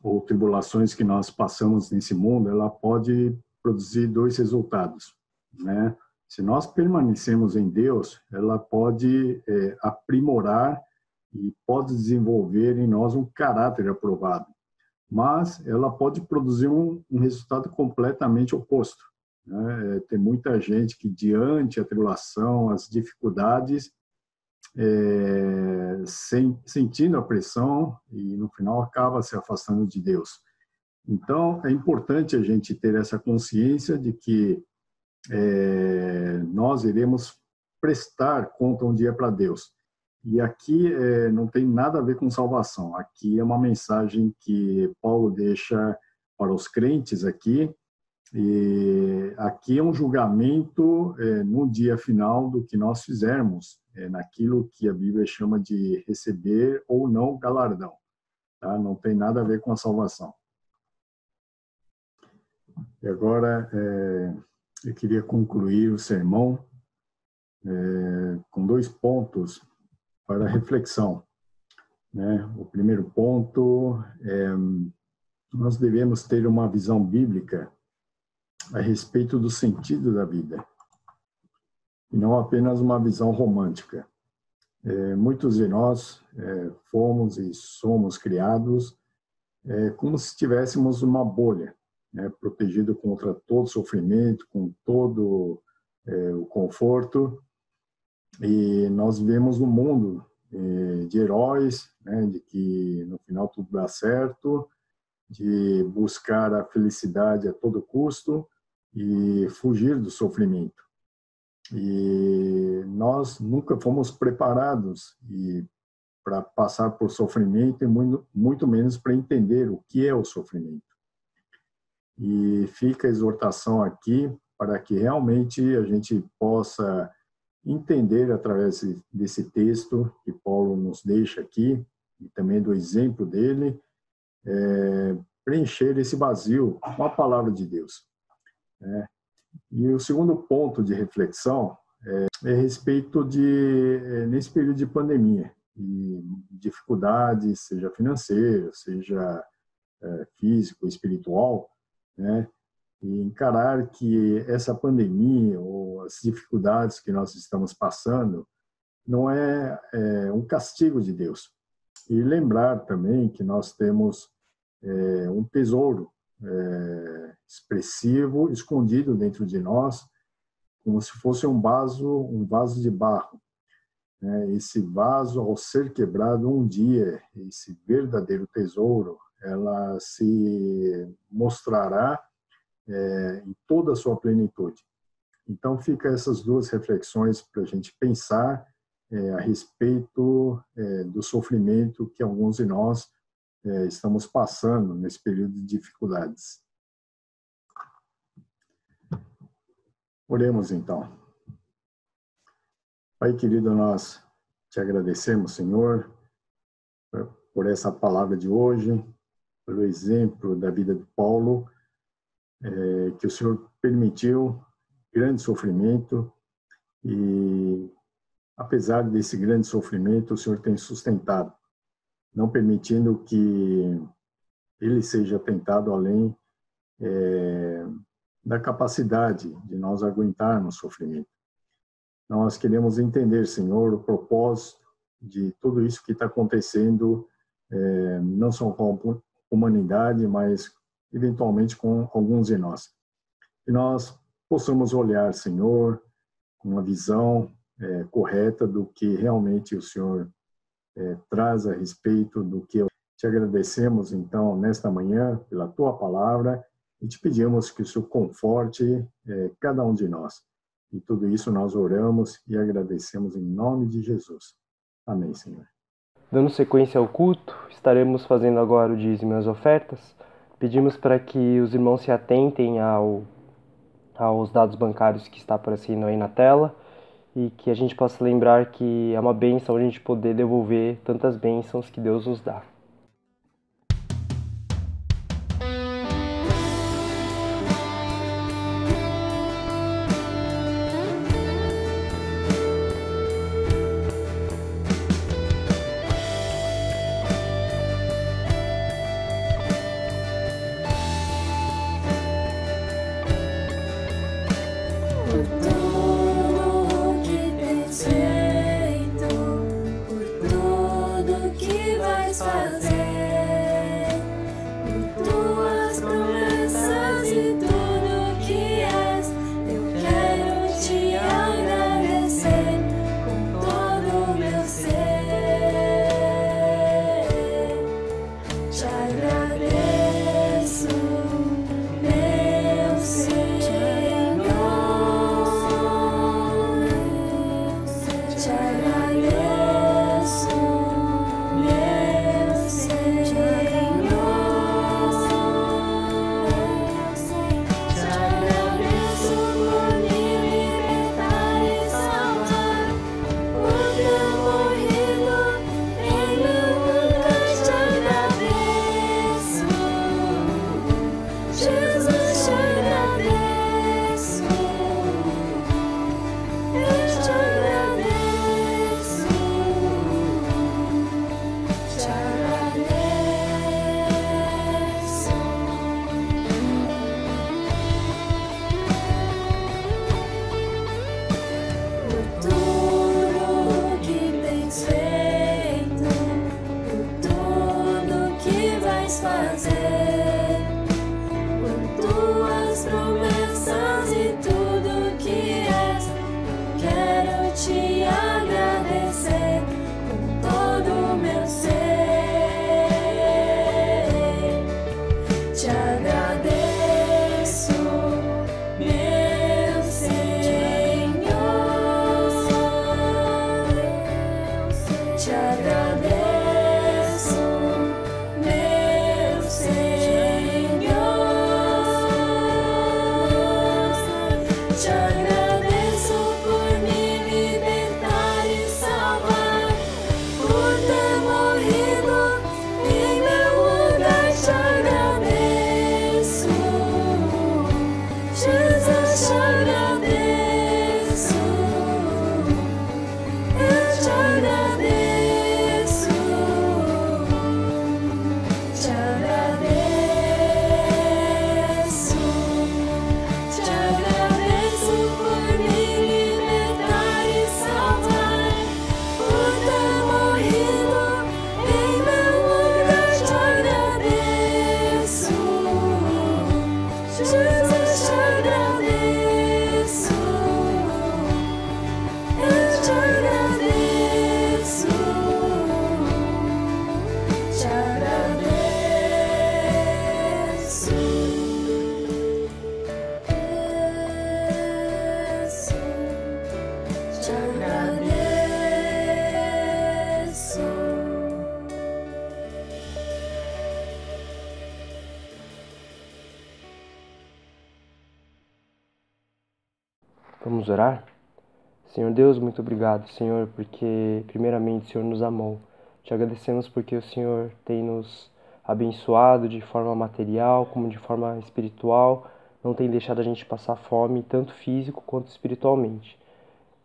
ou tribulações que nós passamos nesse mundo, ela pode produzir dois resultados, né? Se nós permanecemos em Deus, ela pode aprimorar e pode desenvolver em nós um caráter aprovado. Mas ela pode produzir um resultado completamente oposto, né? Tem muita gente que, diante da tribulação, as dificuldades, sentindo a pressão e, no final, acaba se afastando de Deus. Então, é importante a gente ter essa consciência de que nós iremos prestar conta um dia para Deus. E aqui não tem nada a ver com salvação. Aqui é uma mensagem que Paulo deixa para os crentes aqui. E aqui é um julgamento no dia final do que nós fizermos, naquilo que a Bíblia chama de receber ou não galardão. Tá? Não tem nada a ver com a salvação. E agora eu queria concluir o sermão com 2 pontos para reflexão, né? O primeiro ponto é: nós devemos ter uma visão bíblica a respeito do sentido da vida, e não apenas uma visão romântica. Muitos de nós fomos e somos criados como se estivéssemos uma bolha, né, protegido contra todo sofrimento, com todo o conforto, e nós vivemos um mundo de heróis, né, de que no final tudo dá certo, de buscar a felicidade a todo custo e fugir do sofrimento. E nós nunca fomos preparados para passar por sofrimento e muito menos para entender o que é o sofrimento. E fica a exortação aqui para que realmente a gente possa entender através desse texto que Paulo nos deixa aqui, e também do exemplo dele, preencher esse vazio com a palavra de Deus. E o segundo ponto de reflexão é a respeito nesse período de pandemia, e dificuldades, seja financeira, seja físico, espiritual, né? E encarar que essa pandemia ou as dificuldades que nós estamos passando não é um castigo de Deus. E lembrar também que nós temos um tesouro expressivo escondido dentro de nós, como se fosse um vaso de barro. Esse vaso, ao ser quebrado um dia, esse verdadeiro tesouro, ela se mostrará em toda a sua plenitude. Então, fica essas 2 reflexões para a gente pensar a respeito do sofrimento que alguns de nós estamos passando nesse período de dificuldades. Oremos, então. Pai querido, nós te agradecemos, Senhor, por essa palavra de hoje, pelo exemplo da vida de Paulo, que o Senhor permitiu grande sofrimento e, apesar desse grande sofrimento, o Senhor tem sustentado, não permitindo que ele seja tentado além da capacidade de nós aguentarmos sofrimento. Nós queremos entender, Senhor, o propósito de tudo isso que está acontecendo, não só com a humanidade, mas eventualmente com alguns de nós. Que nós possamos olhar, Senhor, com uma visão correta do que realmente o Senhor traz a respeito do que Te agradecemos, então, nesta manhã, pela Tua palavra e te pedimos que o Senhor conforte cada um de nós. E tudo isso nós oramos e agradecemos em nome de Jesus. Amém, Senhor. Dando sequência ao culto, estaremos fazendo agora o dízimo e as ofertas. Pedimos para que os irmãos se atentem aos dados bancários que está aparecendo aí na tela e que a gente possa lembrar que é uma bênção a gente poder devolver tantas bênçãos que Deus nos dá. Vamos orar? Senhor Deus, muito obrigado, Senhor, porque primeiramente o Senhor nos amou. Te agradecemos porque o Senhor tem nos abençoado de forma material como de forma espiritual, não tem deixado a gente passar fome, tanto físico quanto espiritualmente.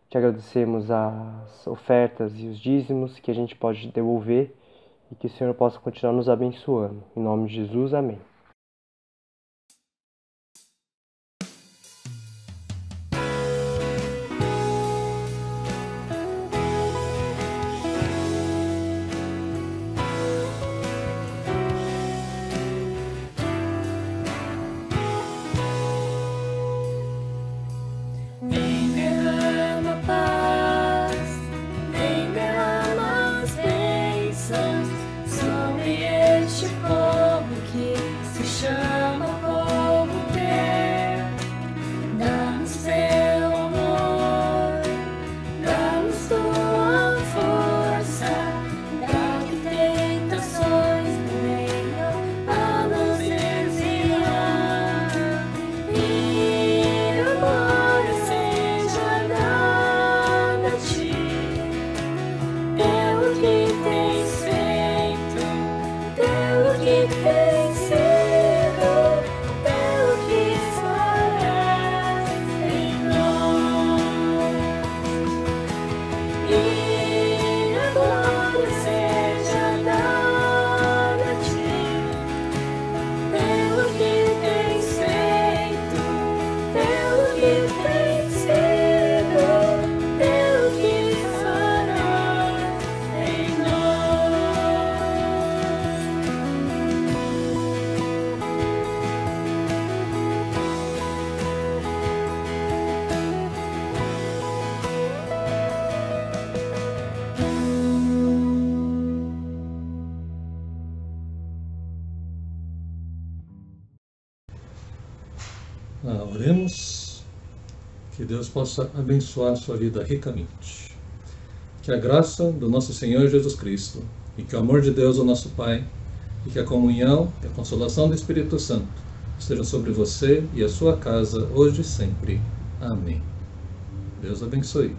Te agradecemos as ofertas e os dízimos que a gente pode devolver e que o Senhor possa continuar nos abençoando. Em nome de Jesus, amém. Vem derrama paz, vem derrama as bênçãos sobre e a glória seja dada a ti, pelo que tens feito, pelo que tens sido, pelo que farás em nós. Oremos, que Deus possa abençoar a sua vida ricamente. Que a graça do nosso Senhor Jesus Cristo, e que o amor de Deus, o nosso Pai, e que a comunhão e a consolação do Espírito Santo estejam sobre você e a sua casa, hoje e sempre. Amém. Deus abençoe.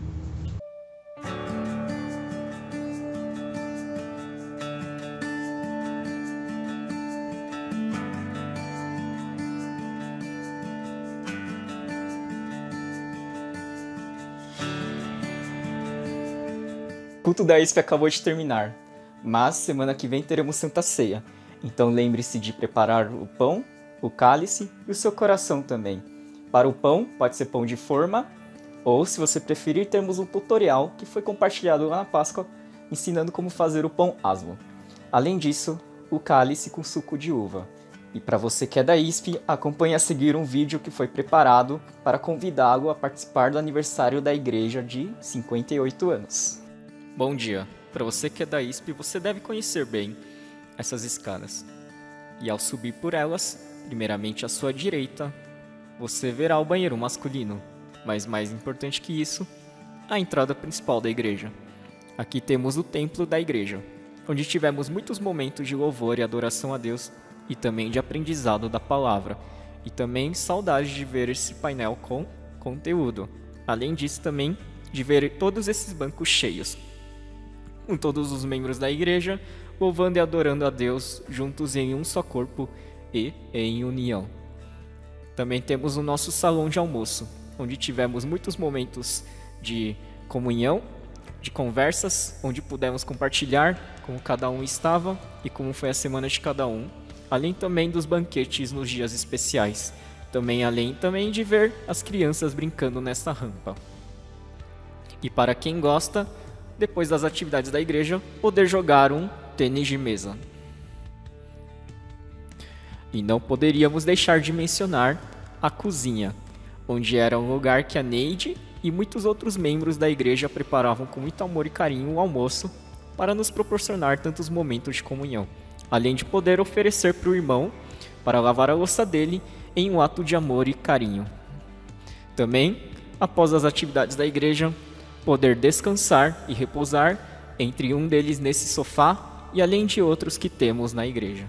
O culto da ISP acabou de terminar, mas semana que vem teremos Santa Ceia. Então lembre-se de preparar o pão, o cálice e o seu coração também. Para o pão, pode ser pão de forma, ou se você preferir, temos um tutorial que foi compartilhado lá na Páscoa, ensinando como fazer o pão asmo. Além disso, o cálice com suco de uva. E para você que é da ISP, acompanhe a seguir um vídeo que foi preparado para convidá-lo a participar do aniversário da igreja de 58 anos. Bom dia! Para você que é da ISP, você deve conhecer bem essas escadas. E ao subir por elas, primeiramente à sua direita, você verá o banheiro masculino. Mas mais importante que isso, a entrada principal da igreja. Aqui temos o templo da igreja, onde tivemos muitos momentos de louvor e adoração a Deus e também de aprendizado da palavra. E também saudade de ver esse painel com conteúdo. Além disso também de ver todos esses bancos cheios, com todos os membros da igreja, louvando e adorando a Deus, juntos em um só corpo e em união. Também temos o nosso salão de almoço, onde tivemos muitos momentos de comunhão, de conversas, onde pudemos compartilhar como cada um estava e como foi a semana de cada um, além também dos banquetes nos dias especiais, além de ver as crianças brincando nessa rampa. E para quem gosta, depois das atividades da igreja, poder jogar um tênis de mesa. E não poderíamos deixar de mencionar a cozinha, onde era um lugar que a Neide e muitos outros membros da igreja preparavam com muito amor e carinho o almoço para nos proporcionar tantos momentos de comunhão, além de poder oferecer para o irmão para lavar a louça dele em um ato de amor e carinho. Também, após as atividades da igreja, poder descansar e repousar entre um deles nesse sofá e além de outros que temos na igreja.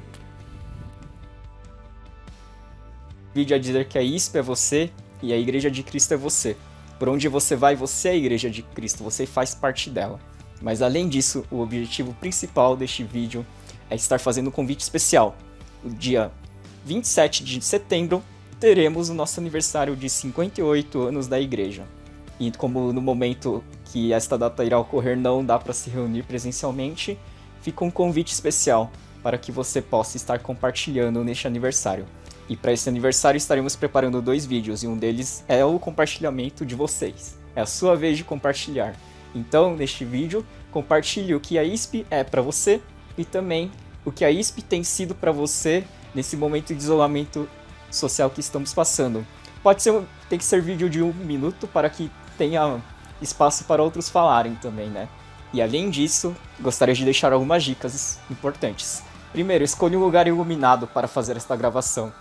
Vídeo a dizer que a ISP é você e a Igreja de Cristo é você. Por onde você vai, você é a Igreja de Cristo, você faz parte dela. Mas além disso, o objetivo principal deste vídeo é estar fazendo um convite especial. O dia 27 de setembro teremos o nosso aniversário de 58 anos da igreja. E como no momento que esta data irá ocorrer não dá para se reunir presencialmente, fica um convite especial para que você possa estar compartilhando neste aniversário. E para esse aniversário estaremos preparando 2 vídeos, e um deles é o compartilhamento de vocês. É a sua vez de compartilhar. Então, neste vídeo, compartilhe o que a ISP é para você e também o que a ISP tem sido para você nesse momento de isolamento social que estamos passando. Tem que ser vídeo de 1 minuto para que tenha espaço para outros falarem também, né? E além disso, gostaria de deixar algumas dicas importantes. Primeiro, escolha um lugar iluminado para fazer esta gravação.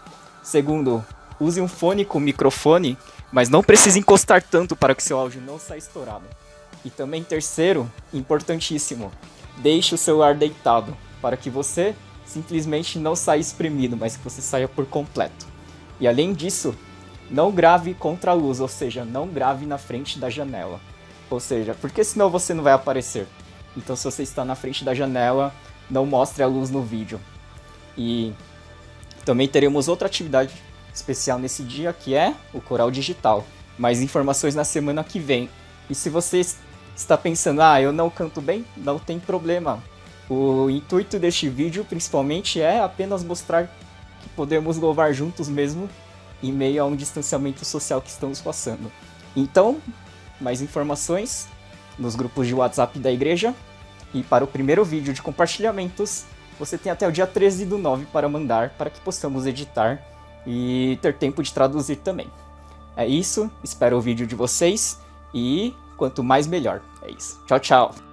Segundo, use um fone com microfone, mas não precise encostar tanto para que seu áudio não saia estourado. E também terceiro, importantíssimo, deixe o celular deitado, para que você simplesmente não saia espremido, mas que você saia por completo. E além disso, não grave contra a luz, ou seja, não grave na frente da janela. Ou seja, porque senão você não vai aparecer. Então se você está na frente da janela, não mostre a luz no vídeo. E também teremos outra atividade especial nesse dia, que é o coral digital. Mais informações na semana que vem. E se você está pensando, ah, eu não canto bem? Não tem problema. O intuito deste vídeo, principalmente, é apenas mostrar que podemos louvar juntos mesmo em meio a um distanciamento social que estamos passando. Então, mais informações nos grupos de WhatsApp da igreja. E para o primeiro vídeo de compartilhamentos, você tem até o dia 13/9 para mandar, para que possamos editar e ter tempo de traduzir também. É isso, espero o vídeo de vocês e quanto mais melhor. É isso. Tchau, tchau!